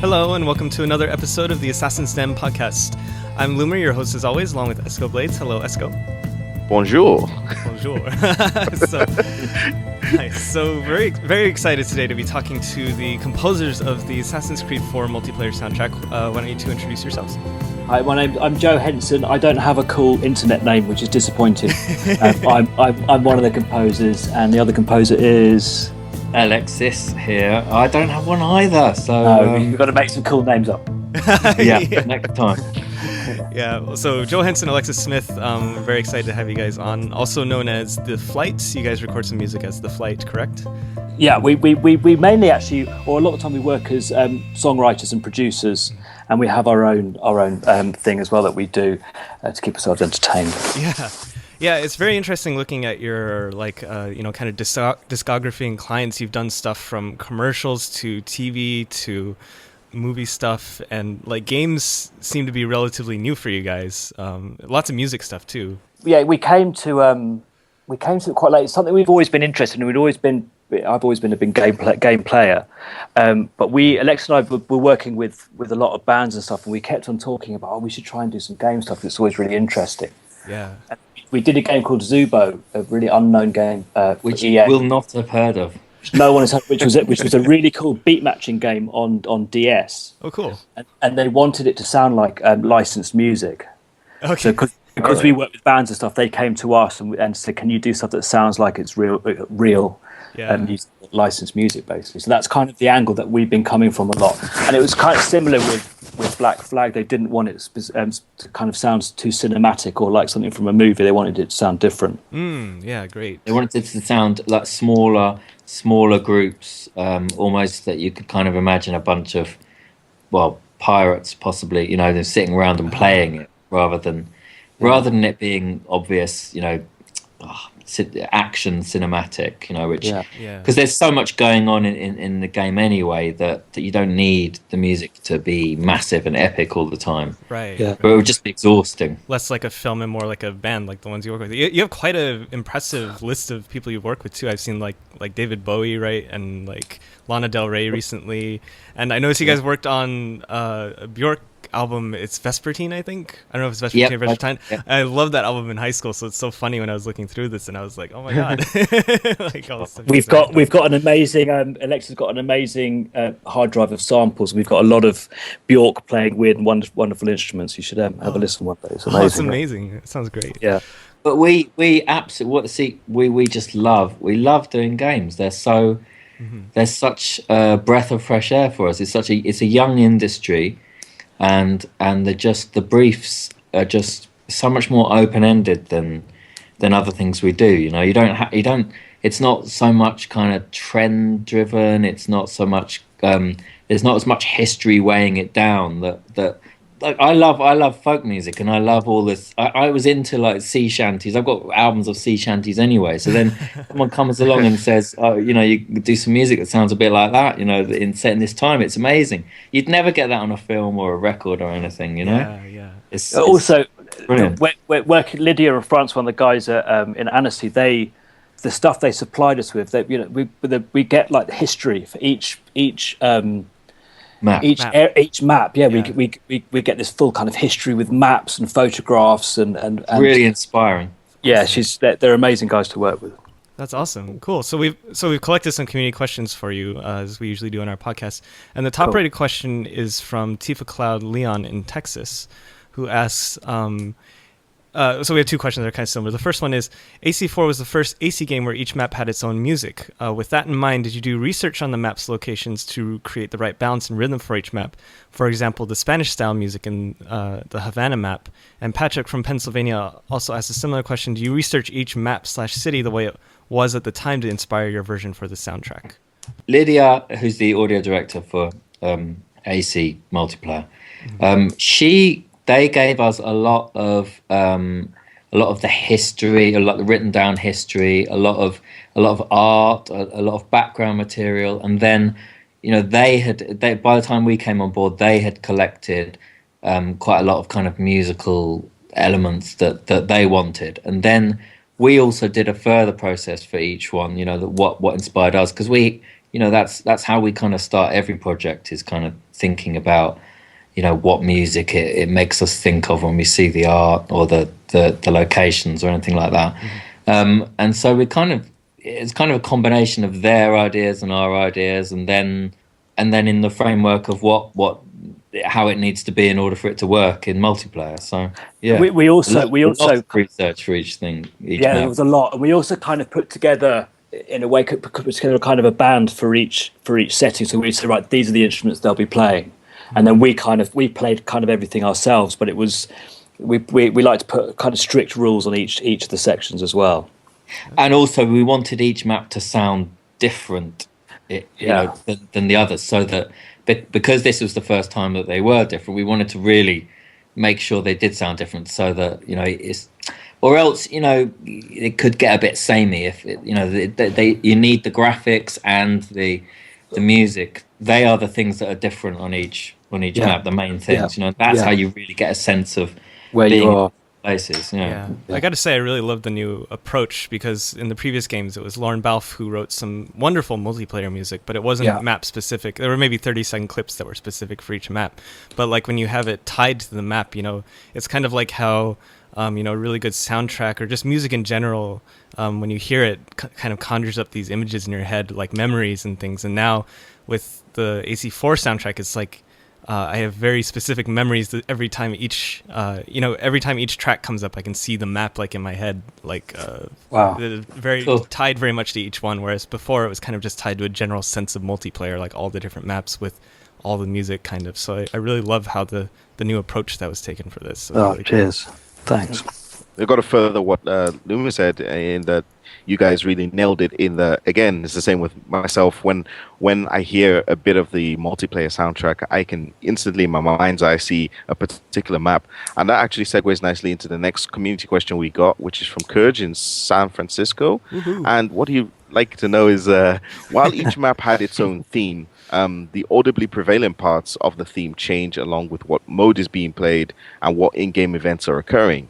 Hello, and welcome to another episode of the Assassin's Den podcast. I'm Loomer, your host as always, along with EscoBlades. Hello, Esco. Bonjour. Bonjour. So very, very excited today to be talking to the composers of the Assassin's Creed 4 Multiplayer soundtrack. Why don't you two introduce yourselves? Hi, I'm Joe Henson. I don't have a cool internet name, which is disappointing. I'm one of the composers, and the other composer is Alexis here. I don't have one either, so we've got to make some cool names up. yeah, next time. Yeah, so Joe Henson, Alexis Smith, very excited to have you guys on. Also known as The Flight. You guys record some music as The Flight, correct? Yeah, we mainly actually, or a lot of the time we work as songwriters and producers, and we have our own thing as well that we do to keep ourselves entertained. Yeah, it's very interesting looking at your kind of discography and clients. You've done stuff from commercials to TV to movie stuff, and like games seem to be relatively new for you guys. Lots of music stuff too. Yeah, we came to it quite late. It's something we've always been interested in. I've always been a big game player, but Alexis and I were working with a lot of bands and stuff, and we kept on talking about we should try and do some game stuff. It's always really interesting. Yeah. And we did a game called Zubo, a really unknown game, which you will not have heard of. No one has heard, which was a really cool beat matching game on DS. Oh, cool! And they wanted it to sound like licensed music. Okay. So because we work with bands and stuff, they came to us and said, "Can you do stuff that sounds like it's real?" Music, licensed music, basically. So that's kind of the angle that we've been coming from a lot. And it was kind of similar with Black Flag. They didn't want it to kind of sound too cinematic or like something from a movie. They wanted it to sound different. Yeah, great. They wanted it to sound like smaller groups, almost that you could kind of imagine a bunch of, pirates possibly, they're sitting around and playing it rather than it being obvious, action cinematic, which because there's so much going on in the game anyway that you don't need the music to be massive and epic all the time, right? But it would just be exhausting. Less like a film and more like a band, like the ones you work with. You have quite an impressive list of people you work with too. I've seen like David Bowie, right, and like Lana Del Rey recently, and I noticed you guys worked on a Bjork album. It's Vespertine, I think. I don't know if it's Vespertine or Vespertine. Yep. I loved that album in high school, so it's so funny when I was looking through this and I was like, oh my god. We've got an amazing Alexa's got an amazing hard drive of samples. We've got a lot of Bjork playing weird and wonderful instruments. You should have a listen one day. It's amazing. It's amazing. It sounds great. Yeah. But we absolutely we just love doing games. They're so they're such a breath of fresh air for us. It's a young industry. And the briefs are just so much more open-ended than other things we do. You don't. It's not so much kind of trend-driven. It's not so much. There's not as much history weighing it down. That like I love folk music, and I love all this. I was into like sea shanties. I've got albums of sea shanties anyway. So then someone comes along and says, "Oh, you do some music that sounds a bit like that." Set in this time, it's amazing. You'd never get that on a film or a record or anything. Yeah. It's also brilliant. We're working Lydia and France, one of the guys in Annecy. The stuff they supplied us with. We get like the history for each map. Each map, we get this full kind of history with maps and photographs and really inspiring. Yeah, they're amazing guys to work with. That's awesome. Cool. So we've collected some community questions for you, as we usually do on our podcast. And the top rated question is from Tifa Cloud Leon in Texas, who asks, so we have two questions that are kind of similar. The first one is, AC4 was the first AC game where each map had its own music. With that in mind, did you do research on the map's locations to create the right balance and rhythm for each map? For example, the Spanish-style music in the Havana map. And Patrick from Pennsylvania also asked a similar question. Do you research each map/city the way it was at the time to inspire your version for the soundtrack? Lydia, who's the audio director for AC Multiplayer, they gave us a lot of the history, a lot of the written down history, a lot of art, a lot of background material, and then they by the time we came on board, they had collected quite a lot of kind of musical elements that they wanted, and then we also did a further process for each one. That what inspired us, because we that's how we kind of start every project, is kind of thinking about, what music it makes us think of when we see the art or the locations or anything like that. And so it's kind of a combination of their ideas and our ideas, and then in the framework of how it needs to be in order for it to work in multiplayer. So yeah, we also research for each thing. There was a lot, and we also kind of put together in a way put together kind of a band for each setting. So we said, right, these are the instruments they'll be playing, and then we played kind of everything ourselves. But it was we like to put kind of strict rules on each of the sections as well. And also we wanted each map to sound different, than the others, so that because this was the first time that they were different, we wanted to really make sure they did sound different, so that or else it could get a bit samey if you need the graphics and the music. They are the things that are different on each map, the main things. That's how you really get a sense of where you are. Places. Yeah. I got to say, I really love the new approach, because in the previous games it was Lauren Balfe who wrote some wonderful multiplayer music, but it wasn't map specific. There were maybe 30-second clips that were specific for each map, but like when you have it tied to the map, it's kind of like how a really good soundtrack or just music in general, when you hear it, kind of conjures up these images in your head, like memories and things. And now with the AC4 soundtrack, it's like I have very specific memories that every time each track comes up, I can see the map like in my head, like wow, very cool. Tied very much to each one. Whereas before it was kind of just tied to a general sense of multiplayer, like all the different maps with all the music kind of. So I really love how the new approach that was taken for this. So really cheers. Cool. Thanks. I've got to further what Loomer said, in that you guys really nailed it. Again, it's the same with myself. When I hear a bit of the multiplayer soundtrack, I can instantly, in my mind's eye, see a particular map. And that actually segues nicely into the next community question we got, which is from Kurge in San Francisco. Woohoo. And what he'd like to know is, while each map had its own theme, the audibly prevalent parts of the theme change along with what mode is being played and what in-game events are occurring,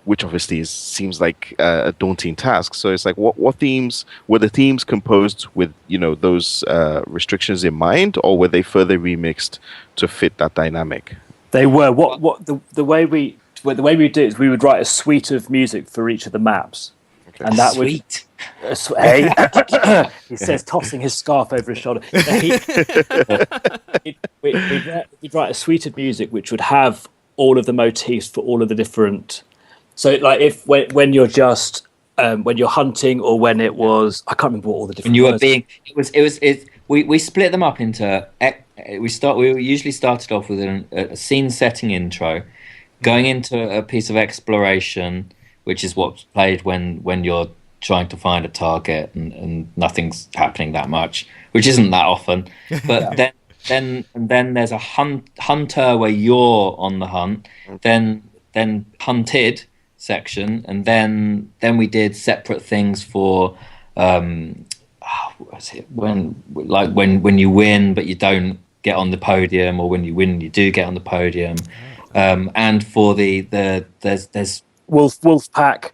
which obviously seems like a daunting task. So it's like, what themes were the themes composed with those restrictions in mind, or were they further remixed to fit that dynamic? They were. The way we do it is we would write a suite of music for each of the maps. Okay. And that Sweet. Hey, he says, tossing his scarf over his shoulder. We'd write a suite of music which would have all of the motifs for all of the different. So, like, when you're just when you're hunting, or when it was, I can't remember what all the different. When you were being, we split them up into. We usually started off with a scene setting intro, going into a piece of exploration, which is what's played when you're trying to find a target and nothing's happening that much, which isn't that often. But then there's a hunter where you're on the hunt, then hunted section, and then we did separate things for when you win but you don't get on the podium, or when you win you do get on the podium, and for there's Wolfpack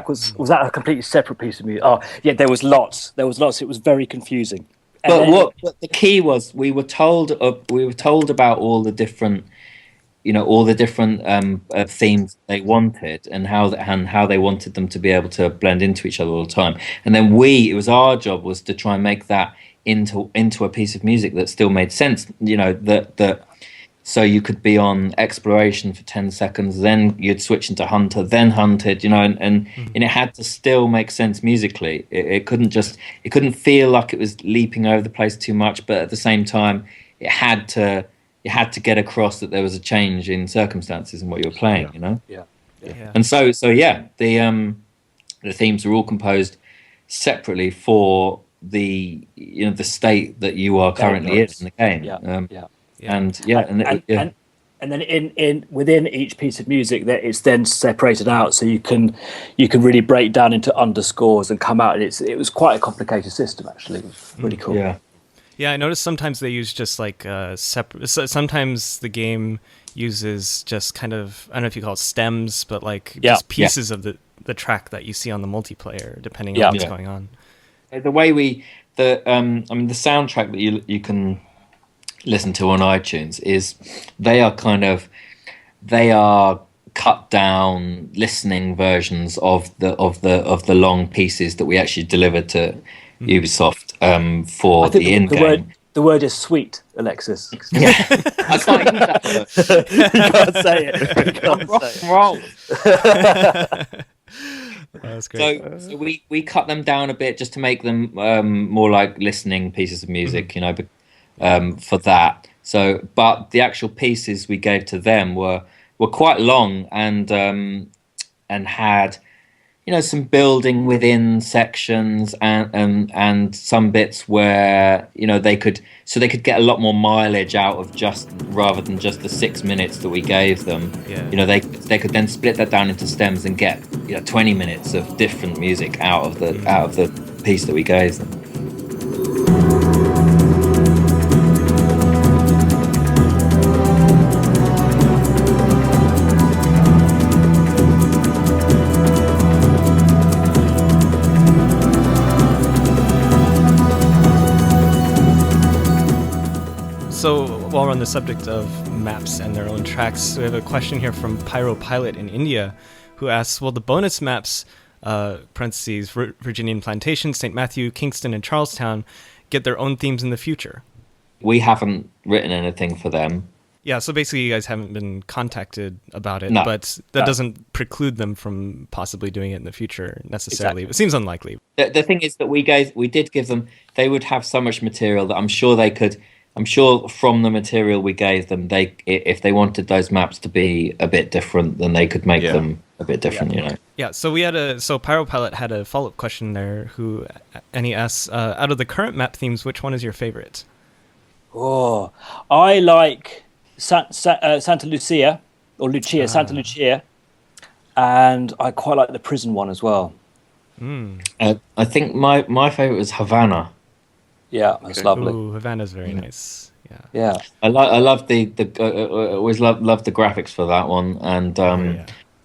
was that a completely separate piece of music? Oh yeah, there was lots. It was very confusing. But what the key was, we were told about all the different themes they wanted, and how they wanted them to be able to blend into each other all the time. And then it was our job was to try and make that into a piece of music that still made sense. That so you could be on exploration for 10 seconds, then you'd switch into hunter, then hunted, and it had to still make sense musically. It couldn't feel like it was leaping over the place too much, but at the same time, it had to get across that there was a change in circumstances in what you were playing, Yeah. And so the themes are all composed separately for the the state that you are currently in the game. And then in within each piece of music, that it's then separated out, so you can really break down into underscores and come out. And it was quite a complicated system, actually. It was really cool. Yeah, I noticed sometimes they use just like separate. Sometimes the game uses just kind of, I don't know if you call it stems, but like just pieces of the track that you see on the multiplayer, depending on what's going on. The way I mean, the soundtrack that you can listen to on iTunes they are cut down listening versions of the long pieces that we actually delivered to Ubisoft for the in-game. The word is sweet, Alexis. Yeah, I can't use that word. You can't say it. You can't say it. That's great. So we cut them down a bit just to make them more like listening pieces of music, you know, for that. So, but the actual pieces we gave to them were quite long and had, you know, some building within sections and some bits where, you know, they could get a lot more mileage out of rather than just the 6 minutes that we gave them. Yeah. You know, they could then split that down into stems and get, you know, 20 minutes of different music out of the piece that we gave them. So while we're on the subject of maps and their own tracks, we have a question here from Pyro Pilot in India, who asks, will the bonus maps, parentheses, Virginian Plantation, St. Matthew, Kingston, and Charlestown, get their own themes in the future? We haven't written anything for them. Yeah, so basically you guys haven't been contacted about it, No. but that doesn't preclude them from possibly doing it in the future necessarily. Exactly. It seems unlikely. The thing is that we did give them, they would have so much material that I'm sure from the material we gave them, if they wanted those maps to be a bit different, then they could make them a bit different, you know. Yeah, so Pyro Pilot had a follow-up question there, and he asks, out of the current map themes, which one is your favorite? Oh, I like Santa Lucia, or Lucia, Santa Lucia, and I quite like the prison one as well. I think my favorite was Havana. Yeah, that's lovely. Ooh, Havana's very nice. Yeah. Yeah, I love the always loved the graphics for that one, and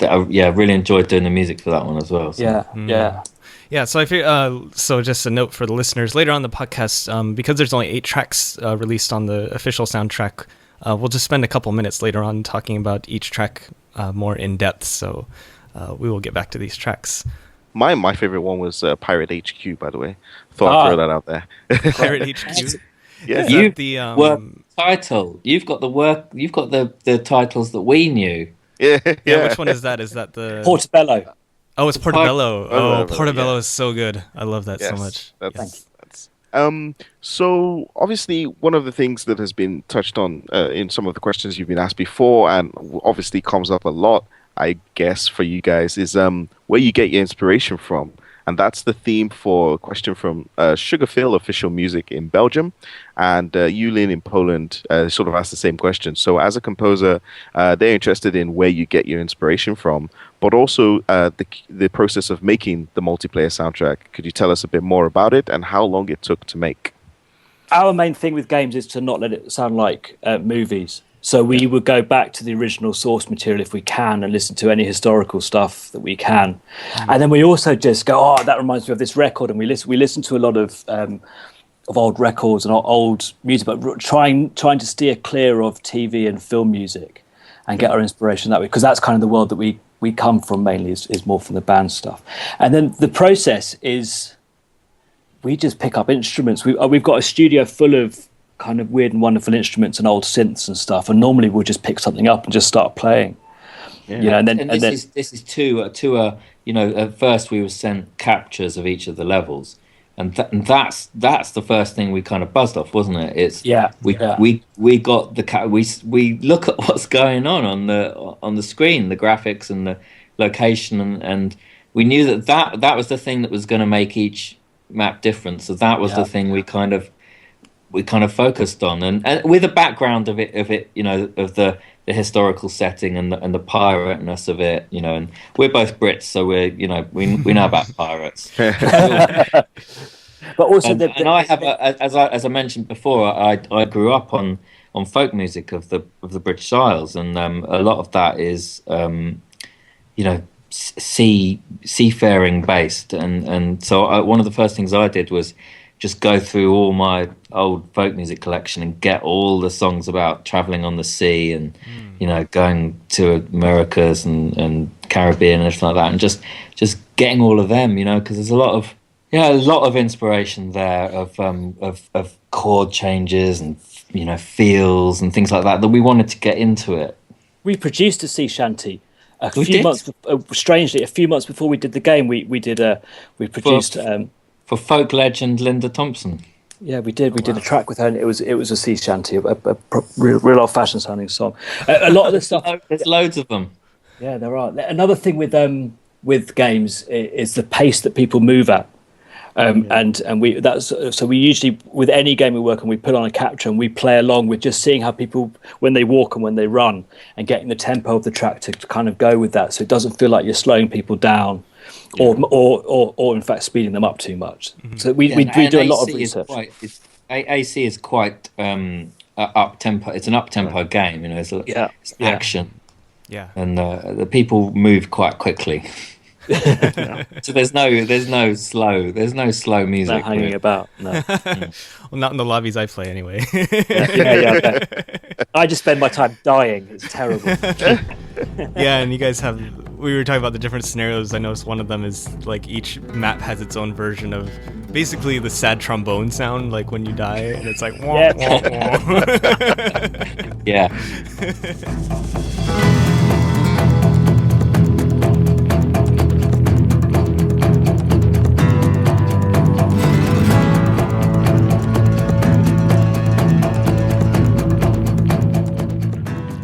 I really enjoyed doing the music for that one as well. So. yeah. Yeah, so I feel so. Just a note for the listeners: later on the podcast, because there's only 8 tracks released on the official soundtrack, we'll just spend a couple minutes later on talking about each track more in depth. So we will get back to these tracks. My favorite one was Pirate HQ, by the way. Thought I'd throw that out there. Pirate HQ. Yeah. You the title. You've got the titles that we knew. Yeah. Which one is that? Is that the Portobello. Oh, it's Portobello. Portobello, Portobello yeah. is so good. I love that so Yes, much. That's. So obviously one of the things that has been touched on in some of the questions you've been asked before, and obviously comes up a lot, I guess, for you guys, is where you get your inspiration from. And that's the theme for a question from Sugarphil Official Music in Belgium, and Yulin in Poland sort of asked the same question. So as a composer, they're interested in where you get your inspiration from, but also the process of making the multiplayer soundtrack. Could you tell us a bit more about it and how long it took to make? Our main thing with games is to not let it sound like movies. So we would go back to the original source material if we can and listen to any historical stuff that we can. And then we also just go, oh, that reminds me of this record. And we listen to a lot of old records and old music, but trying to steer clear of TV and film music and get our inspiration that way. Because that's kind of the world that we come from mainly, is more from the band stuff. And then the process is we just pick up instruments. We've got a studio full of kind of weird and wonderful instruments and old synths and stuff, and normally we'll just pick something up and just start playing. You know, and then this is to you know, at first we were sent captures of each of the levels, and that's the first thing we kind of buzzed off, wasn't it? It's we got the we look at what's going on the screen, the graphics and the location, and we knew that was the thing that was going to make each map different. So that was the thing we kind of focused on, and with a background of it, you know, of the historical setting and the pirateness of it, you know. And we're both Brits, so we know about pirates. but also, I have, as I mentioned before, I grew up on folk music of the British Isles, and a lot of that is, you know, seafaring based, and so one of the first things I did was just go through all my old folk music collection and get all the songs about traveling on the sea and going to Americas and Caribbean and everything like that, and just getting all of them, because there's a lot of inspiration there of chord changes and feels and things like that we wanted to get into it. We produced a sea shanty a few months before we did the game. We produced for folk legend Linda Thompson. Yeah, we did. We did a track with her, and it was a sea shanty, a real old-fashioned sounding song. A lot of the stuff. There's loads of them. Yeah, there are. Another thing with games is the pace that people move at, and we usually, with any game we work on, we put on a capture and we play along with just seeing how people, when they walk and when they run, and getting the tempo of the track to kind of go with that, so it doesn't feel like you're slowing people down. Or in fact speeding them up too much. So we do a lot of research. AC is quite up tempo. It's an up tempo game, it's action. Yeah, and the people move quite quickly. So there's no slow music. Not hanging about. No. Well, not in the lobbies I play anyway. Yeah. I just spend my time dying. It's terrible. Yeah, and you guys we were talking about the different scenarios. I noticed one of them is like each map has its own version of basically the sad trombone sound, like when you die, and it's like wah, wah, wah. Yeah.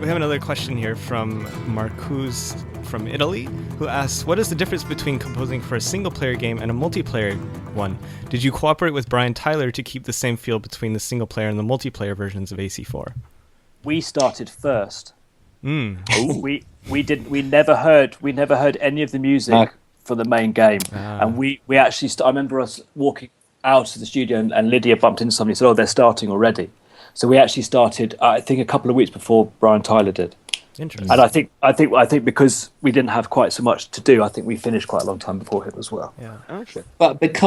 Another question here from Marcus from Italy, who asks, what is the difference between composing for a single-player game and a multiplayer one? Did you cooperate with Brian Tyler to keep the same feel between the single-player and the multiplayer versions of AC4? We started first. We never heard any of the music for the main game, and we actually I remember us walking out of the studio and Lydia bumped into somebody and said, "Oh, they're starting already." So we actually started, I think, a couple of weeks before Brian Tyler did. Interesting. And I think because we didn't have quite so much to do, I think we finished quite a long time before him as well. Yeah. Okay. But it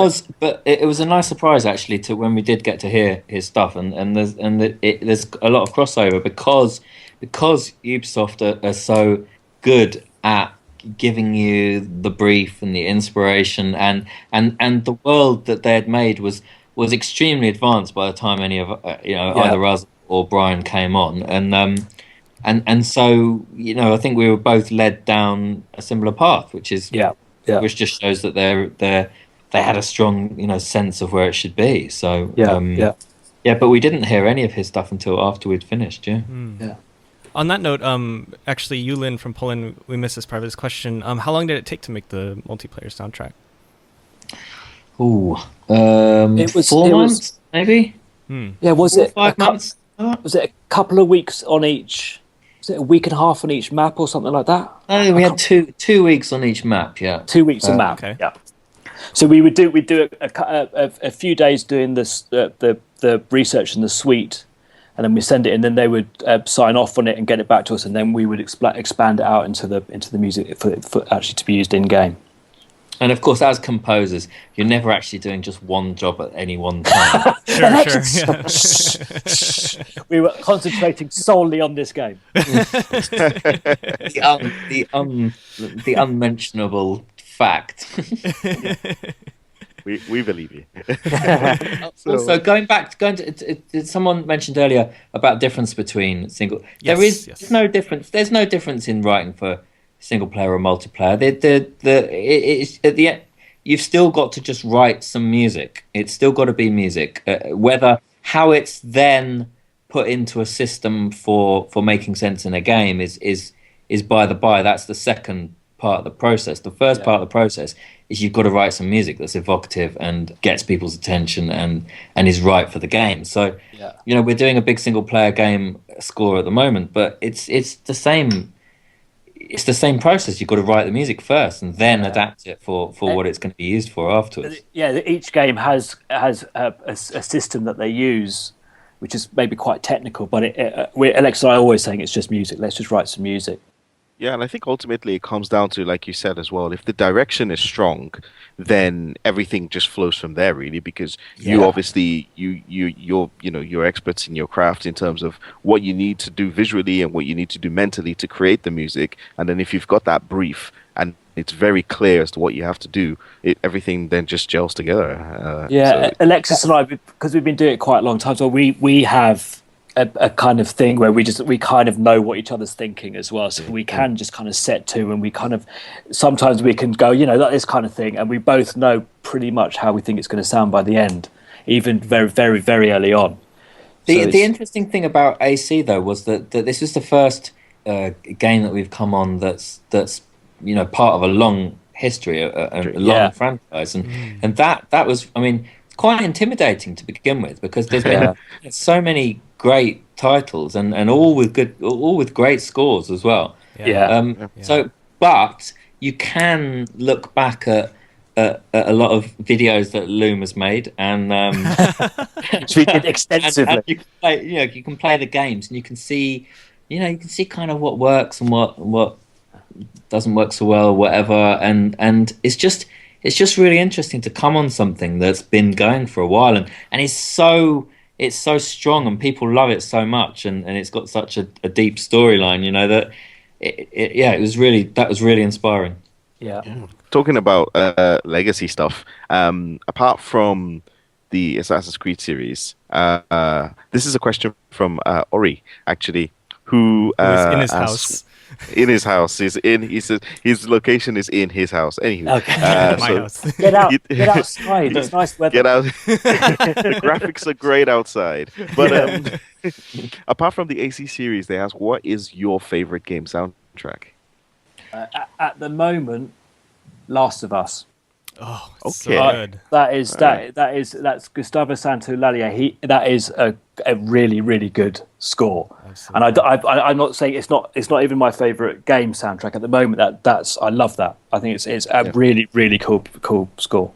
was a nice surprise actually to when we did get to hear his stuff, and there's a lot of crossover because Ubisoft are so good at giving you the brief and the inspiration and the world that they had made was extremely advanced by the time any of either us or Brian came on, and so I think we were both led down a similar path, which is which just shows that they had a strong sense of where it should be. So but we didn't hear any of his stuff until after we'd finished. Yeah. On that note, actually, Yulin from Poland, we missed this part of this question. How long did it take to make the multiplayer soundtrack? It was 4 months, maybe. Yeah, was it 5 months? Was it a couple of weeks on each? Was it a week and a half on each map or something like that? Oh, we had 2 weeks on each map. Yeah, 2 weeks a map. Okay. Yeah. So we'd do a few days doing this the research in the suite, and then we send it in. Then they would sign off on it and get it back to us, and then we would expand it out into the music for actually to be used in game. And of course, as composers, you're never actually doing just one job at any one time. Sure. Yeah. We were concentrating solely on this game. The unmentionable fact. We believe you. Also, going to someone mentioned earlier about difference between single. Yes. There's no difference. There's no difference in writing for single player or multiplayer. It's at the end, you've still got to just write some music. It's still got to be music. How it's then put into a system for making sense in a game is by the by. That's the second part of the process. The first part of the process is you've got to write some music that's evocative and gets people's attention and is right for the game. So we're doing a big single player game score at the moment, but it's the same. It's the same process. You've got to write the music first and then adapt it for what it's going to be used for afterwards. Yeah, each game has a system that they use, which is maybe quite technical, but Alex and I are always saying it's just music. Let's just write some music. Yeah, and I think ultimately it comes down to, like you said as well, if the direction is strong, then everything just flows from there, really, because you Yeah. obviously you're experts in your craft in terms of what you need to do visually and what you need to do mentally to create the music. And then if you've got that brief and it's very clear as to what you have to do, everything then just gels together. Alexis and I, because we've been doing it quite a long time, so we have a kind of thing where we kind of know what each other's thinking as well, so we can just kind of set to, and we kind of sometimes we can go, like this kind of thing, and we both know pretty much how we think it's going to sound by the end, even very, very, very early on. The interesting thing about AC though was that this is the first game that we've come on that's part of a long history, a long franchise, and that was, I mean, quite intimidating to begin with, because there's been so many great titles and all with great scores as well. So, but you can look back at a lot of videos that Loomer's made, and we did extensively. and you can play the games, and you can see kind of what works and what doesn't work so well or whatever, and it's just really interesting to come on something that's been going for a while, and it's so strong, and people love it so much, and it's got such a deep storyline, that it was really inspiring. Talking about legacy stuff, apart from the Assassin's Creed series, this is a question from Ori, actually, who is in his house. In his house, he says his location is in his house. Anywho, My house. Get outside. It's nice weather. Get out. The graphics are great outside. But apart from the AC series, they ask, what is your favorite game soundtrack? At the moment, Last of Us. Oh, okay. So good. That's Gustavo Santaolalla. That is a really, really good score. Absolutely. And I'm not saying it's not even my favorite game soundtrack at the moment. That's I love that. I think it's a really, really cool score.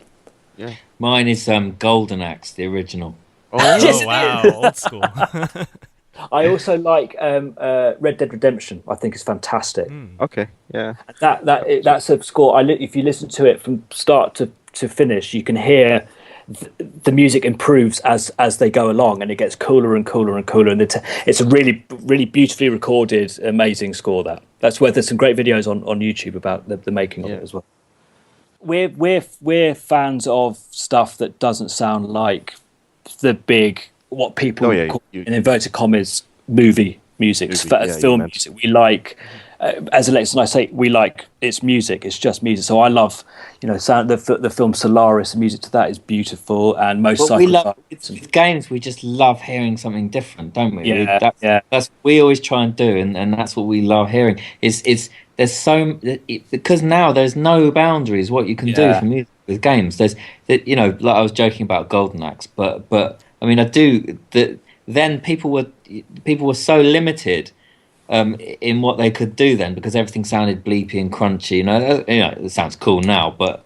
Yeah. Mine is Golden Axe, the original. Oh wow, old school. I also like Red Dead Redemption. I think it's fantastic. Okay, yeah. That's a score. If you listen to it from start to finish, you can hear the music improves as they go along, and it gets cooler and cooler and cooler. And it's a really, really beautifully recorded, amazing score. That's where there's some great videos on YouTube about the making of it as well. We're fans of stuff that doesn't sound like the big, what people call, in inverted commas, movie music, film music. We like, as Alexis and I say, we like it's music. It's just music. So I love, the film Solaris. The music to that is beautiful, and most. But we love with games. We just love hearing something different, don't we? That's what we always try and do, and that's what we love hearing. Because now there's no boundaries what you can do for music with games. There's like I was joking about Golden Axe, but I mean I do that. Then people were so limited in what they could do then, because everything sounded bleepy and crunchy. It sounds cool now, but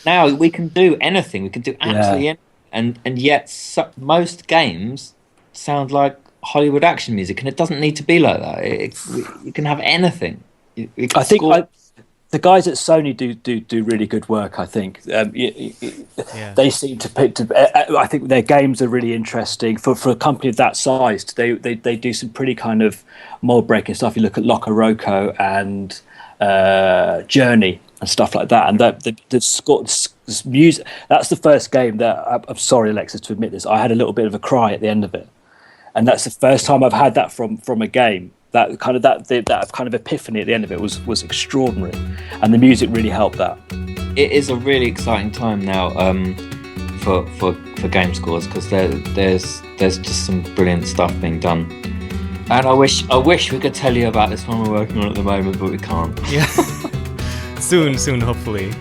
now we can do anything. We can do absolutely anything, and yet most games sound like Hollywood action music, and it doesn't need to be like that. You can have anything. I think the guys at Sony do really good work. I think they seem to pick. I think their games are really interesting for a company of that size. They do some pretty kind of mold breaking stuff. You look at Loco Roco and Journey and stuff like that. And the score, music. That's the first game that I'm sorry, Alexis, to admit this. I had a little bit of a cry at the end of it, and that's the first time I've had that from a game. That kind of epiphany at the end of it was extraordinary, and the music really helped that. It is a really exciting time now for game scores, because there's just some brilliant stuff being done, and I wish we could tell you about this one we're working on at the moment, but we can't. Yeah, soon, hopefully.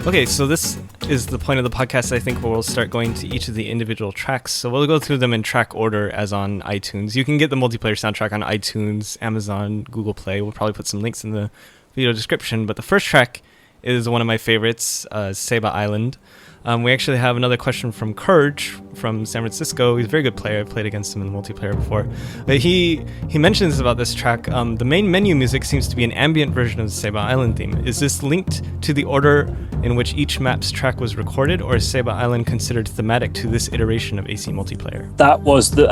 Okay, so this is the point of the podcast, I think, where we'll start going to each of the individual tracks. So we'll go through them in track order as on iTunes. You can get the multiplayer soundtrack on iTunes, Amazon, Google Play. We'll probably put some links in the video description. But the first track is one of my favorites, Saba Island. We actually have another question from Courage from San Francisco. He's a very good player. I've played against him in the multiplayer before. But he mentions about this track. The main menu music seems to be an ambient version of the Saba Island theme. Is this linked to the order in which each map's track was recorded, or is Saba Island considered thematic to this iteration of AC Multiplayer? That was the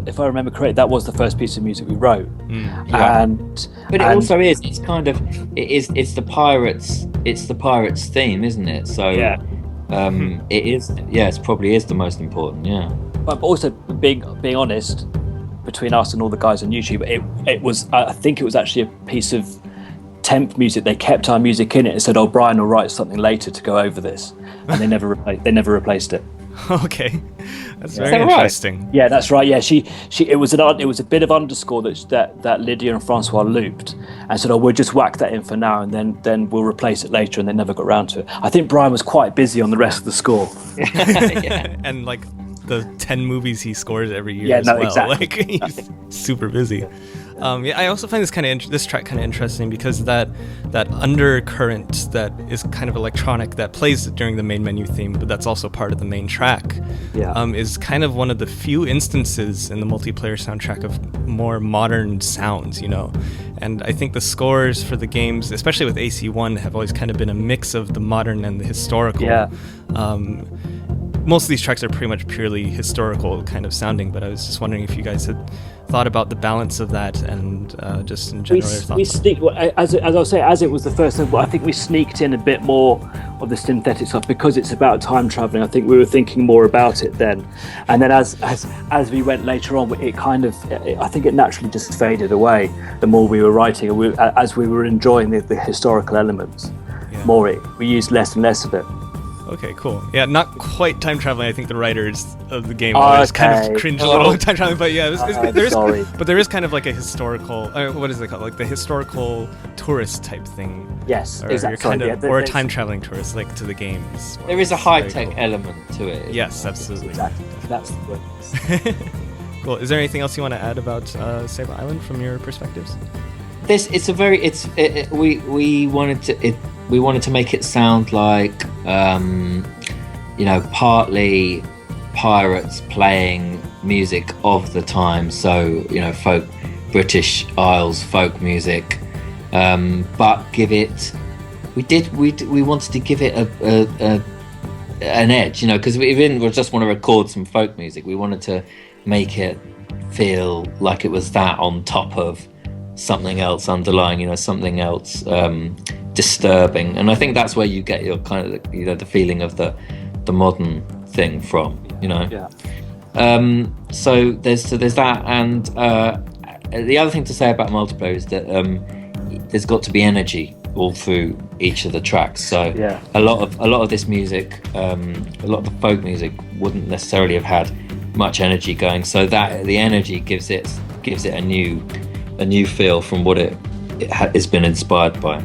if I remember correctly, that was the first piece of music we wrote. But it also is. It's kind of it's the pirates theme, isn't it? So yeah. It is. Yeah, it probably is the most important. Yeah. But also being honest, between us and all the guys on YouTube, it was. I think it was actually a piece of temp music. They kept our music in it and said, "Oh, Brian will write something later to go over this," and they never replaced it. Okay, that's very interesting. Right? Yeah, that's right. Yeah, it was a bit of underscore that Lydia and Francois looped and said, "Oh, we'll just whack that in for now, and then we'll replace it later." And they never got around to it. I think Brian was quite busy on the rest of the score. Yeah. And like the 10 movies he scores every year as well. Exactly. Like he's super busy. I also find this track kind of interesting because that undercurrent that is kind of electronic that plays during the main menu theme, but that's also part of the main track, is kind of one of the few instances in the multiplayer soundtrack of more modern sounds, And I think the scores for the games, especially with AC1, have always kind of been a mix of the modern and the historical. Yeah. Most of these tracks are pretty much purely historical kind of sounding, but I was just wondering if you guys had thought about the balance of that and just in general your thoughts. As I was saying, as it was the first thing, I think we sneaked in a bit more of the synthetic stuff because it's about time traveling. I think we were thinking more about it then, and then as we went later on, it kind of, I think it naturally just faded away. The more we were writing, as we were enjoying the historical elements, we used less and less of it. Okay, cool. Yeah, not quite time traveling. I think the writers of the game always kind of cringe a little with time traveling, but yeah, there is kind of like a historical, what is it called? Like the historical tourist type thing. Yes, or exactly. Or a time traveling tourist, like to the games. There is a high tech element to it. Yes, absolutely. Exactly. That's the word. Cool. Is there anything else you want to add about Saba Island from your perspectives? We wanted to make it sound like, partly pirates playing music of the time. So, folk, British Isles folk music, but we wanted to give it an edge, because we didn't just want to record some folk music. We wanted to make it feel like it was that on top of something else underlying, something else disturbing, and I think that's where you get your kind of the feeling of the modern thing from, So there's that, and the other thing to say about multiplayer is that there's got to be energy all through each of the tracks. So a lot of this music, a lot of the folk music wouldn't necessarily have had much energy going. So that the energy gives it a new feel from what it has been inspired by.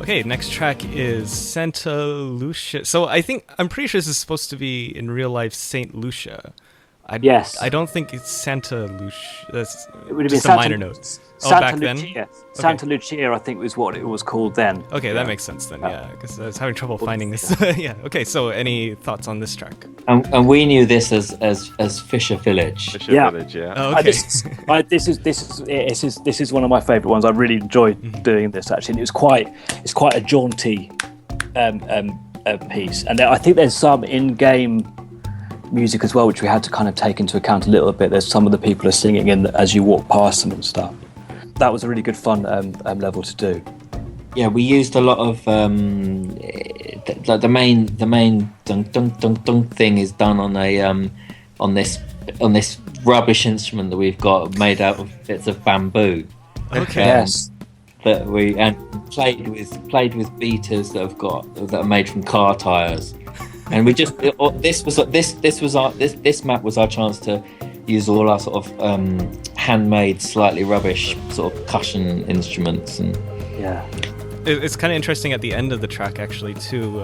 Okay, next track is Santa Lucia. So I'm pretty sure this is supposed to be in real life Saint Lucia. Yes. I don't think it's Santa Lucia. That's it would have just been a minor note. Santa back Lucia. then? Santa Lucia, I think, was what it was called then. Okay, that makes sense then, because I was having trouble finding this. Yeah, okay, so any thoughts on this track? And we knew this as Fisher Village. Village, yeah. Oh, okay. This is one of my favourite ones. I really enjoyed doing this, actually. And it's quite a jaunty piece. And I think there's some in-game music as well, which we had to kind of take into account a little bit. There's some of the people are singing in as you walk past them and stuff. That was a really good fun level to do. Yeah, we used a lot of the main dunk dunk dunk dunk thing is done on this rubbish instrument that we've got made out of bits of bamboo. Okay. Yes. That we played with beaters that are made from car tires. And we just this map was our chance to use all our sort of handmade, slightly rubbish sort of percussion instruments, and it's kind of interesting at the end of the track actually too.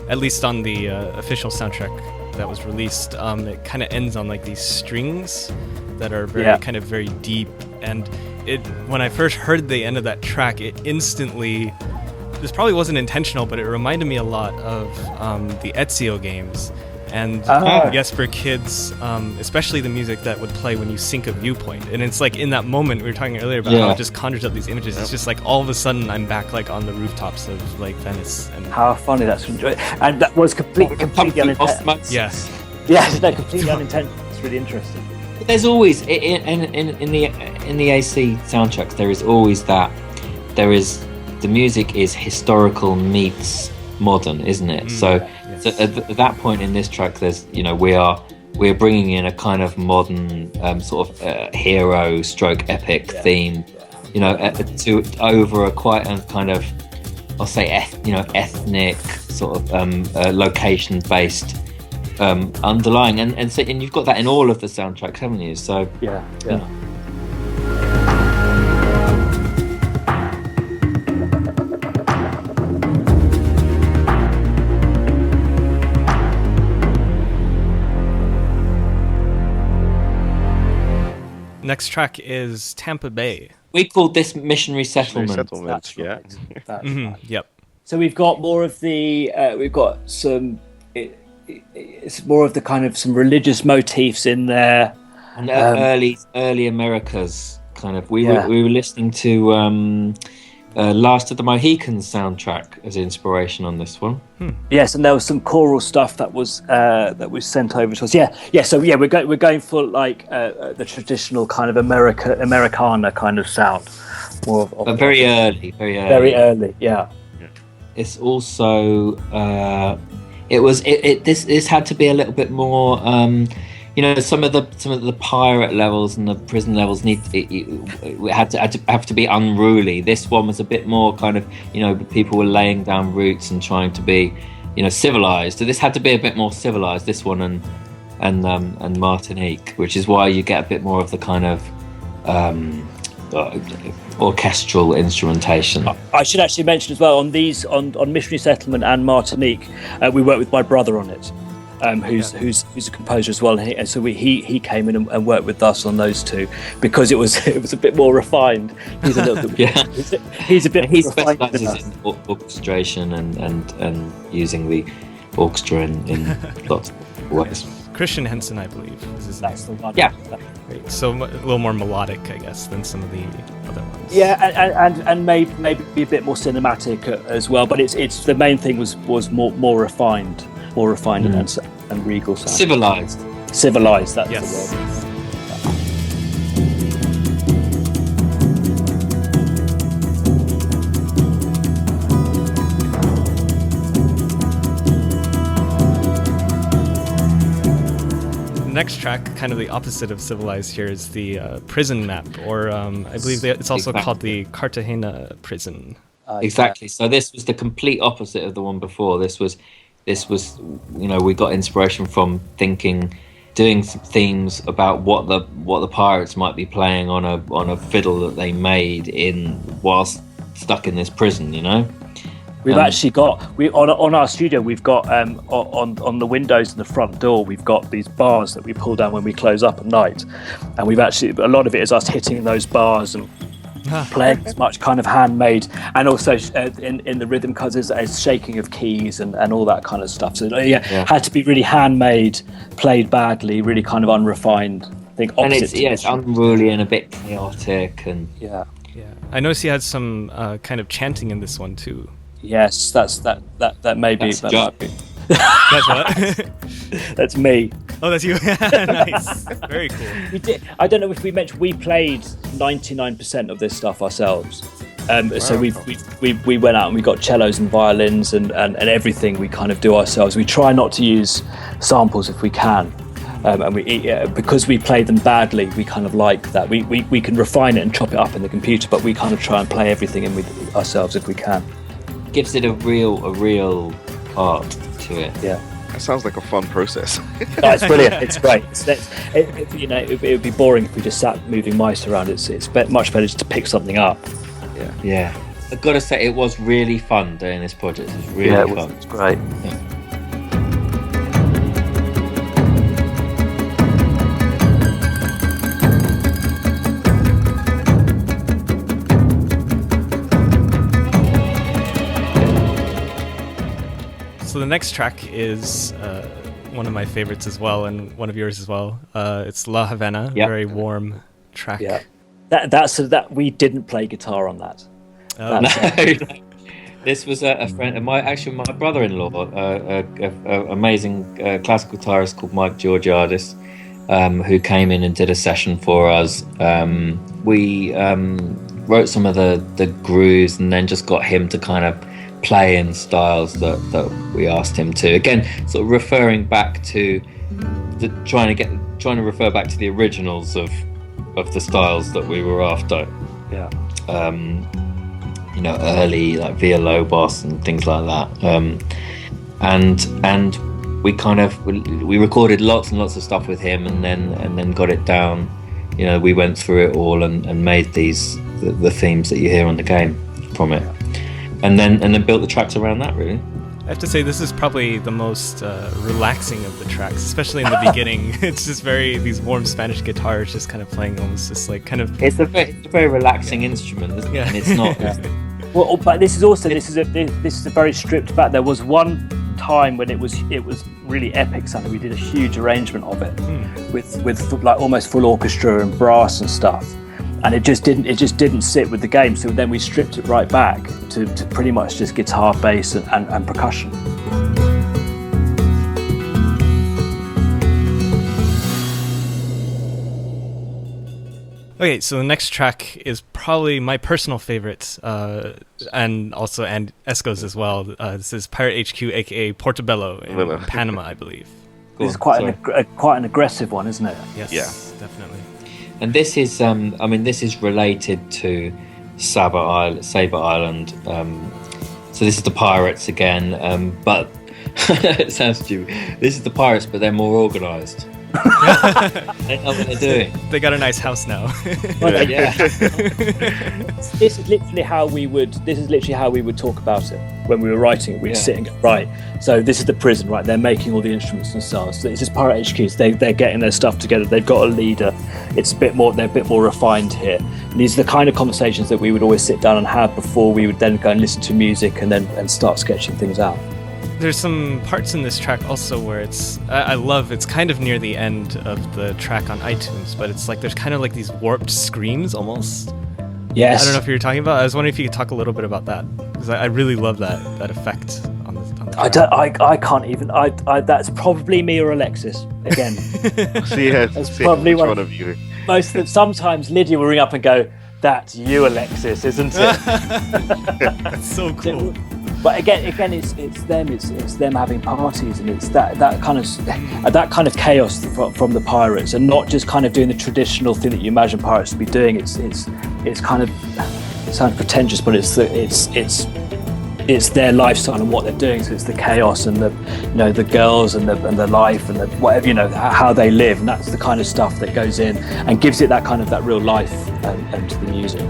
At least on the official soundtrack that was released, it kind of ends on like these strings that are very kind of very deep. And when I first heard the end of that track, it instantly, this probably wasn't intentional, but it reminded me a lot of the Ezio games. And Jesper Kid's, especially the music that would play when you sync a viewpoint. And it's like in that moment, we were talking earlier about how it just conjures up these images. It's just like all of a sudden I'm back like on the rooftops of like Venice. And how funny that's enjoyed. And that was completely unintentional. Yes. Yes, no, completely unintentional. It's really interesting. But there's always in the AC soundtracks, there is always that. There is, the music is historical meets modern, isn't it? So at that point in this track, there's, you know, we're bringing in a kind of modern sort of hero stroke epic theme, you know, to over a quite a kind of, I'll say ethnic sort of location based underlying, and you've got that in all of the soundtracks, haven't you? So yeah. Next track is Tampa Bay. We called this Missionary Settlement. That's right. That's right. Yep. So we've got more of the we've got some it's more of the kind of some religious motifs in there, and early Americas kind of. We were listening to Last of the Mohicans soundtrack as inspiration on this one. Yes, and there was some choral stuff that was sent over to us. So we're going for like the traditional kind of Americana kind of sound, more of but very early. Yeah. It's also this had to be a little bit more. You know, some of the pirate levels and the prison levels had to be unruly. This one was a bit more kind of, you know, people were laying down roots and trying to be, you know, civilized. So this had to be a bit more civilized. This one and Martinique, which is why you get a bit more of the kind of orchestral instrumentation. I should actually mention as well on Missionary Settlement and Martinique, we worked with my brother on it. Who's a composer as well, and so he came in and worked with us on those two because it was a bit more refined. He's a little bit he specialises in orchestration and using the orchestra in lots of ways. Christian Henson, I believe, is his name. That's the one. Yeah. Right. So a little more melodic, I guess, than some of the other ones. Yeah, and maybe be a bit more cinematic as well. But it's the main thing was more refined. And regal sound. Civilized. That's the word. Next track, kind of the opposite of civilized here, is the prison map, or I believe it's also called the Cartagena prison. Exactly. So this was the complete opposite of the one before. This was, you know, we got inspiration from doing some themes about what the pirates might be playing on a fiddle that they made whilst stuck in this prison, you know. We've actually got on our studio. We've got on the windows and the front door. We've got these bars that we pull down when we close up at night, and we've actually, a lot of it is us hitting those bars and playing as much kind of handmade, and also in the rhythm cuts as shaking of keys and all that kind of stuff. So had to be really handmade, played badly, really kind of unrefined. I think opposite. And it's unruly and a bit chaotic and yeah. I noticed you had some kind of chanting in this one too. Yes, that may be. That's That's what? That's me. Oh, that's you. Nice. Very cool. We did. I don't know if we mentioned we played 99% of this stuff ourselves. So we went out and we got cellos and violins and everything we kind of do ourselves. We try not to use samples if we can. And because we play them badly, we kind of like that. We can refine it and chop it up in the computer, but we kind of try and play everything in with ourselves if we can. Gives it a real art to it. Yeah. That sounds like a fun process. No, it's brilliant. It's great. It would be boring if we just sat moving mice around. It's much better just to pick something up. Yeah. I've got to say, it was really fun doing this project. It was really fun. It's great. Yeah. So the next track is one of my favorites as well, and one of yours as well. It's La Havana, very warm track. Yeah, that we didn't play guitar on that. Oh. No. This was a friend of my brother-in-law, amazing classical guitarist called Mike Georgiadis, who came in and did a session for us. We wrote some of the grooves and then just got him to kind of play in styles that we asked him to. Again, sort of referring back to trying to refer back to the originals of the styles that we were after. Yeah. Early like Villa Lobos and things like that, and we recorded lots and lots of stuff with him, and then got it down. We went through it all and made the themes that you hear on the game from it, and then built the tracks around that. Really, I have to say this is probably the most relaxing of the tracks, especially in the beginning. It's just these warm Spanish guitars just kind of playing almost just like kind of. It's a very relaxing instrument, isn't it? And it's not. Well, but this is a very stripped back. There was one time when it was really epic sounding. We did a huge arrangement of it with like almost full orchestra and brass and stuff, and it just didn't sit with the game. So then we stripped it right back to pretty much just guitar, bass, and percussion. Okay, so the next track is probably my personal favorite, and Esco's as well. This is Pirate HQ, aka Portobelo in Panama, I believe. This is quite an aggressive one, isn't it? Yes, yeah, definitely. And this is, this is related to Saba Island. So this is the pirates again, but it sounds stupid. This is the pirates, but they're more organised. They know what they're doing. They got a nice house now. Yeah. This is literally how we would talk about it when we were writing it. We'd sit and go, right, so this is the prison, right? They're making all the instruments themselves. So this is Pirate HQs. They're getting their stuff together. They've got a leader. They're a bit more refined here. And these are the kind of conversations that we would always sit down and have before we would then go and listen to music and start sketching things out. There's some parts in this track also where it's kind of near the end of the track on iTunes, but it's like there's kind of like these warped screams almost. Yes. I don't know if you're talking about. I was wondering if you could talk a little bit about that, because I really love that effect on the track. I can't even. That's probably me or Alexis again. That's probably one of you. Sometimes Lydia will ring up and go, "That's you, Alexis, isn't it?" That's so cool. But again, it's them having parties, and it's that kind of chaos from the pirates, and not just kind of doing the traditional thing that you imagine pirates to be doing. It's kind of, it sounds pretentious, but it's their lifestyle and what they're doing. So it's the chaos and the girls and the life and the whatever, how they live, and that's the kind of stuff that goes in and gives it that real life and to the music.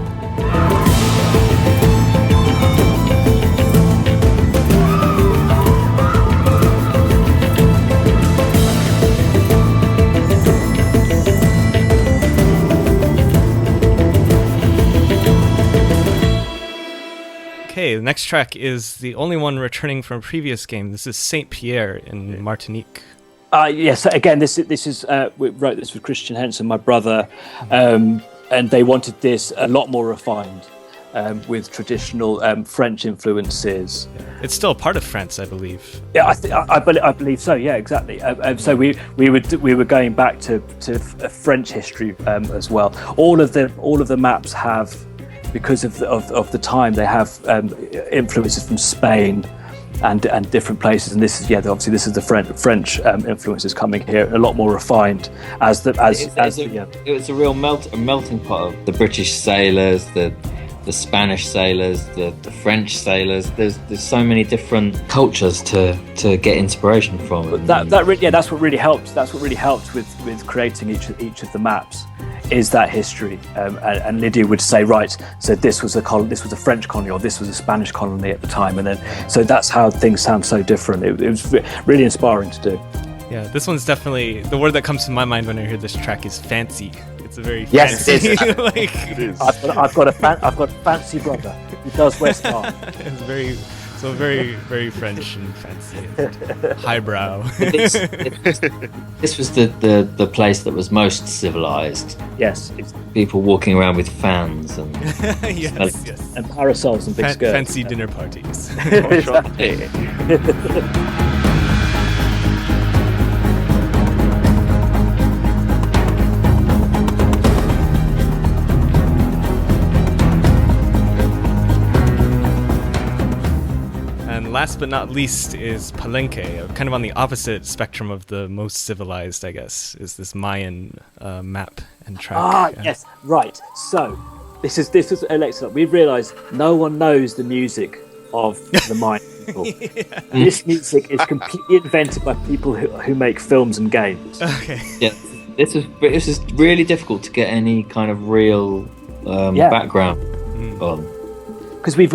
Okay, the next track is the only one returning from a previous game. This is Saint Pierre in Martinique. Yes, again, this is we wrote this with Christian Henson, my brother, and they wanted this a lot more refined, with traditional French influences. It's still part of France, I believe. Yeah, I believe so. Yeah, exactly. So we were going back to French history as well. All of the maps have, because of the time, they have influences from Spain and different places, and this is obviously this is the French influences coming here, a lot more refined as it was a real melting pot of the British sailors, the Spanish sailors, the French sailors. There's so many different cultures to get inspiration from. But that's what really helped. That's what really helped with creating each of the maps. Is that history, and Lydia would say, right, so this was a French colony, or this was a Spanish colony at the time, and then so that's how things sound so different. It was really inspiring to do. Yeah, this one's definitely, the word that comes to my mind when I hear this track is fancy. It's a very fancy. It is. I've got a fancy brother who does West Park. It's very So very, very French and fancy, and highbrow. This was the place that was most civilized. Yes. People walking around with fans and yes. And parasols and big skirts. Fancy dinner parties. Last but not least is Palenque, kind of on the opposite spectrum of the most civilized, I guess, is this Mayan map and track. Yes, right. So this is Alexis. We've realised no one knows the music of the Mayan people. This music is completely invented by people who make films and games. Okay. Yeah, this is really difficult to get any kind of real background on. Because we've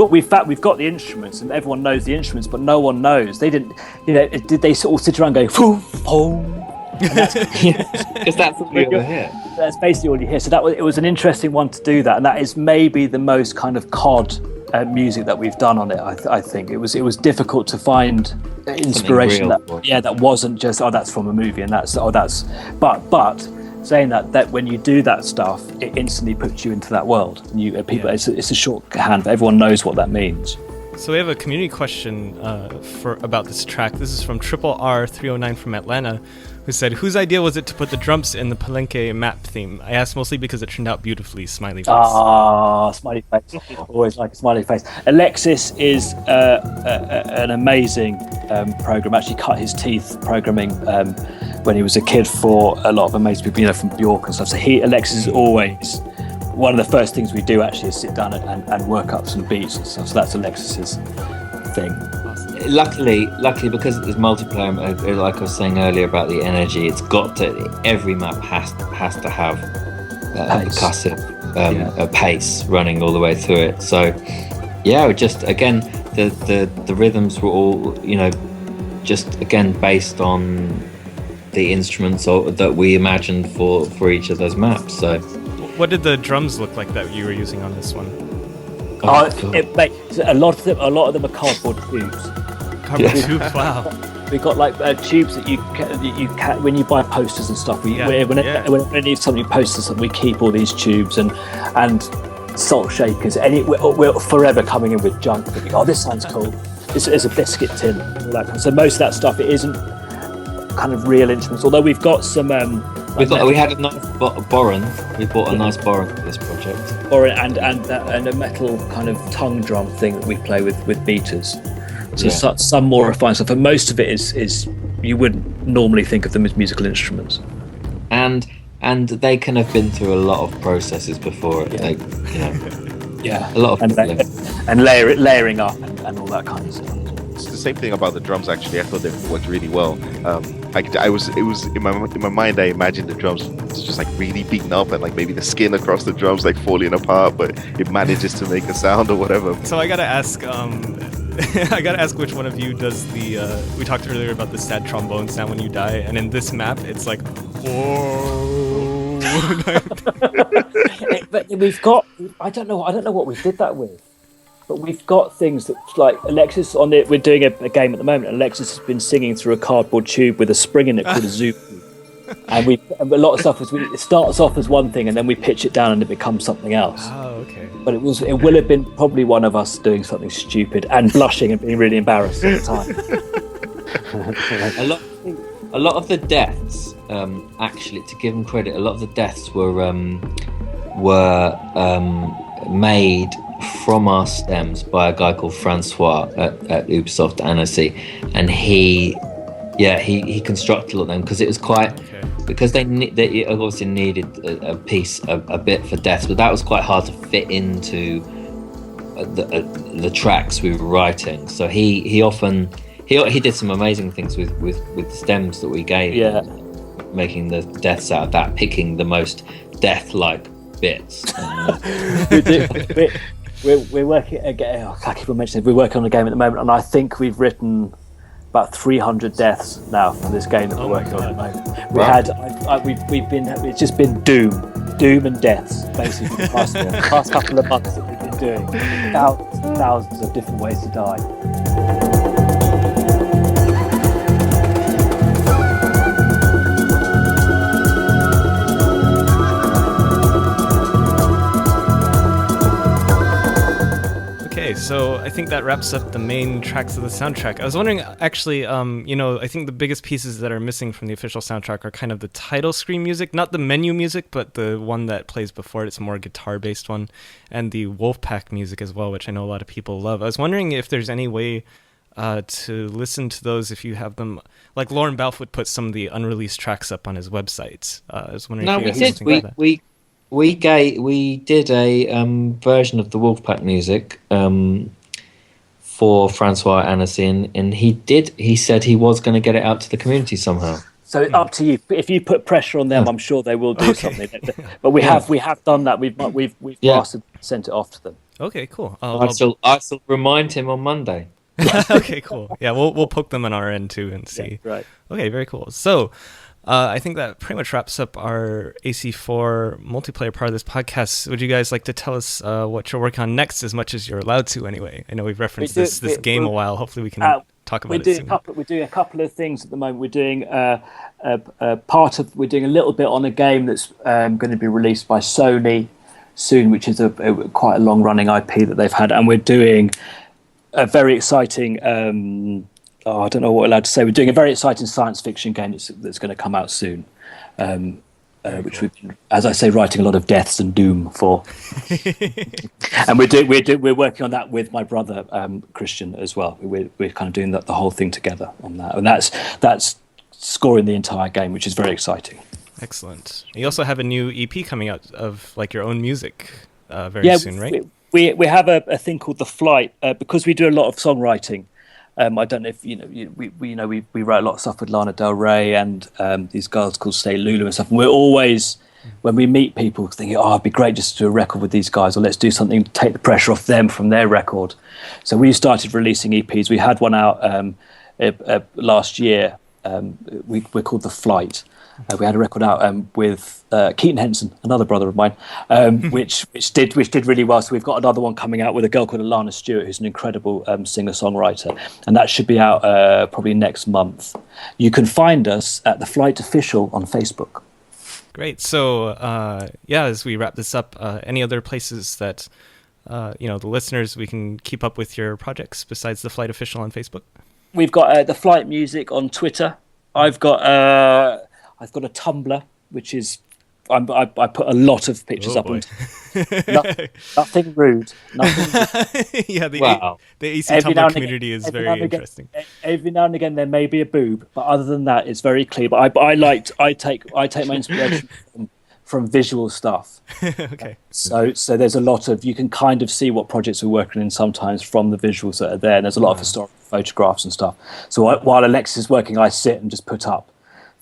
got the instruments and everyone knows the instruments, but no one knows. They didn't, did they all sit around going, because that's what we hear. That's basically all you hear. So it was an interesting one to do that, and that is maybe the most kind of cod music that we've done on it. I think it was difficult to find inspiration that wasn't just that's from a movie and but saying that when you do that stuff, it instantly puts you into that world. And it's a shorthand, but everyone knows what that means. So we have a community question about this track. This is from Triple R309 from Atlanta, who said, "Whose idea was it to put the drums in the Palenque map theme? I asked mostly because it turned out beautifully." Smiley face. Smiley face. Always like a smiley face. Alexis is an amazing programmer. Actually cut his teeth programming when he was a kid for a lot of amazing people, from Bjork and stuff. So Alexis is always one of the first things we do actually is sit down and work up some beats and stuff. So that's Alexis's thing. Luckily, because it was multiplayer, like I was saying earlier about the energy, every map has to have a percussive a pace running all the way through it. So just again the rhythms were all just again based on the instruments that we imagined for each of those maps. So what did the drums look like that you were using on this one? A lot of them are cardboard tubes. Tubes, wow. We've got tubes that you can when you buy posters and stuff. Whenever need something posters, we keep all these tubes and salt shakers, and we're forever coming in with junk. This sounds cool. This is a biscuit tin. So most of that stuff, it isn't kind of real instruments. Although we've got some. We had a nice boron. We bought a nice boron for this project. Boron and a metal kind of tongue drum thing that we play with beaters. So some more refined stuff, and most of it is you wouldn't normally think of them as musical instruments. And they can have been through a lot of processes before it. A lot of and layering up and all that kind of stuff. It's the same thing about the drums. Actually, I thought they worked really well. It was in my mind. I imagined the drums just like really beaten up and like maybe the skin across the drums like falling apart, but it manages to make a sound or whatever. So I gotta ask. I gotta ask which one of you does the. We talked earlier about the sad trombone sound when you die, and in this map, it's like, whoa. But we've got. I don't know what we did that with, but we've got things that like Alexis on it. We're doing a game at the moment. Alexis has been singing through a cardboard tube with a spring in it called a zoom. And a lot of stuff it starts off as one thing and then we pitch it down and it becomes something else. Oh, okay. But it will have been probably one of us doing something stupid and blushing and being really embarrassed at the time. A lot of the deaths, actually, to give them credit, a lot of the deaths were made from our stems by a guy called Francois at Ubisoft Annecy, and he constructed a lot of them because it was quite because they obviously needed a bit for deaths, but that was quite hard to fit into the tracks we were writing. So he did some amazing things with the stems that we gave, making the deaths out of that, picking the most death-like bits. We're working again. I keep on mentioning we're working on a game at the moment, and I think we've written about 300 deaths now for this game that we're working on at the moment. It's just been doom and deaths basically for the past couple of months that we've been doing thousands of different ways to die. So I think that wraps up the main tracks of the soundtrack. I was wondering, actually, I think the biggest pieces that are missing from the official soundtrack are kind of the title screen music, not the menu music, but the one that plays before it. It's a more guitar-based one, and the Wolfpack music as well, which I know a lot of people love. I was wondering if there's any way to listen to those if you have them. Like Lauren Balfe would put some of the unreleased tracks up on his website. I was wondering if you guys we did. We did a version of the Wolfpack music for Francois Annecy, and he said he was going to get it out to the community somehow. So it's up to you. If you put pressure on them, I'm sure they will do something. But we have done that. We've asked and sent it off to them. Okay, cool. I shall remind him on Monday. Okay, cool. Yeah, we'll poke them on our end too and see. Yeah, right. Okay, very cool. So. I think that pretty much wraps up our AC4 multiplayer part of this podcast. Would you guys like to tell us what you're working on next, as much as you're allowed to anyway? I know we've referenced this game a while. Hopefully we can talk about it soon. We're doing a couple of things at the moment. We're doing we're doing a little bit on a game that's going to be released by Sony soon, which is quite a long-running IP that they've had. And we're doing a very exciting... I don't know what we're allowed to say. We're doing a very exciting science fiction game that's going to come out soon, which we've been, as I say, writing a lot of deaths and doom for. And we're working on that with my brother Christian as well. We're kind of doing the whole thing together on that, and that's scoring the entire game, which is very exciting. Excellent. You also have a new EP coming out of like your own music very soon, right? We have a thing called The Flight because we do a lot of songwriting. I don't know if we write a lot of stuff with Lana Del Rey and these girls called Stay Lulu and stuff. And we're always, when we meet people, thinking, it'd be great just to do a record with these guys, or let's do something to take the pressure off them from their record. So we started releasing EPs. We had one out last year. We're called The Flight. We had a record out with Keaton Henson, another brother of mine, which did really well. So we've got another one coming out with a girl called Alana Stewart, who's an incredible singer-songwriter, and that should be out probably next month. You can find us at The Flight Official on Facebook. Great. So as we wrap this up, any other places that the listeners, we can keep up with your projects besides The Flight Official on Facebook? We've got The Flight Music on Twitter. I've got a Tumblr, which is I put a lot of pictures up on. Nothing rude. Yeah, the AC Tumblr community is very interesting. Every now and again, there may be a boob, but other than that, it's very clear. But I take my inspiration from visual stuff. Okay. So there's a lot of, you can kind of see what projects we're working in sometimes from the visuals that are there. And there's a lot of historical photographs and stuff. So while Alexis is working, I sit and just put up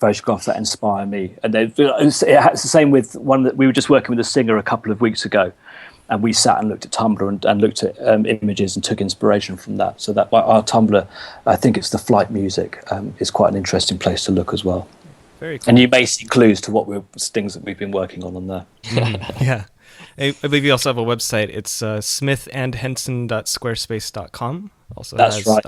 photographs that inspire me. And it's the same with one that we were just working with a singer a couple of weeks ago, and we sat and looked at Tumblr and looked at images and took inspiration from that. So that our Tumblr, I think it's The Flight Music, is quite an interesting place to look as well. Very cool. And you may see clues to things that we've been working on there. Yeah. I believe you also have a website. It's smithandhenson.squarespace.com. Also that's right.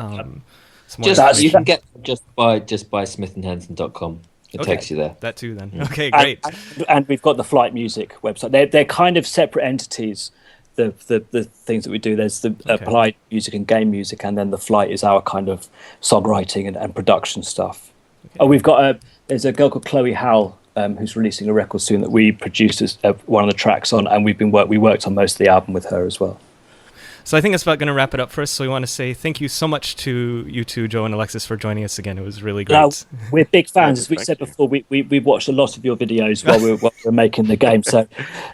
You can get just by smithandhenson.com. It takes you there. That too, then. Okay, great. And we've got the Flight Music website. They're kind of separate entities. The things that we do. There's the applied music and game music, and then the Flight is our kind of songwriting and production stuff. Okay. Oh, we've got there's a girl called Chloe Howell who's releasing a record soon that we produced one of the tracks on, and we worked on most of the album with her as well. So I think that's about going to wrap it up for us. So we want to say thank you so much to you two, Joe and Alexis, for joining us again. It was really great. No, we're big fans. As we said before, we watched a lot of your videos while we were making the game. So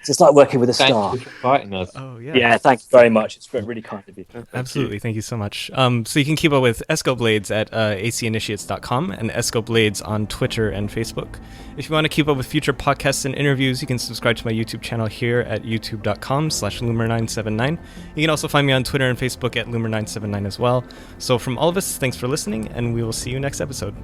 it's like working with a star. Thank you for inviting us. Oh, yeah. Yeah, thank you very much. It's really kind of you. Absolutely. Thank you so much. So you can keep up with EscoBlades at acinitiates.com and EscoBlades on Twitter and Facebook. If you want to keep up with future podcasts and interviews, you can subscribe to my YouTube channel here at youtube.com/Loomer979. You can also find me on Twitter and Facebook at Loomer979 as well. So from all of us, thanks for listening, and we will see you next episode.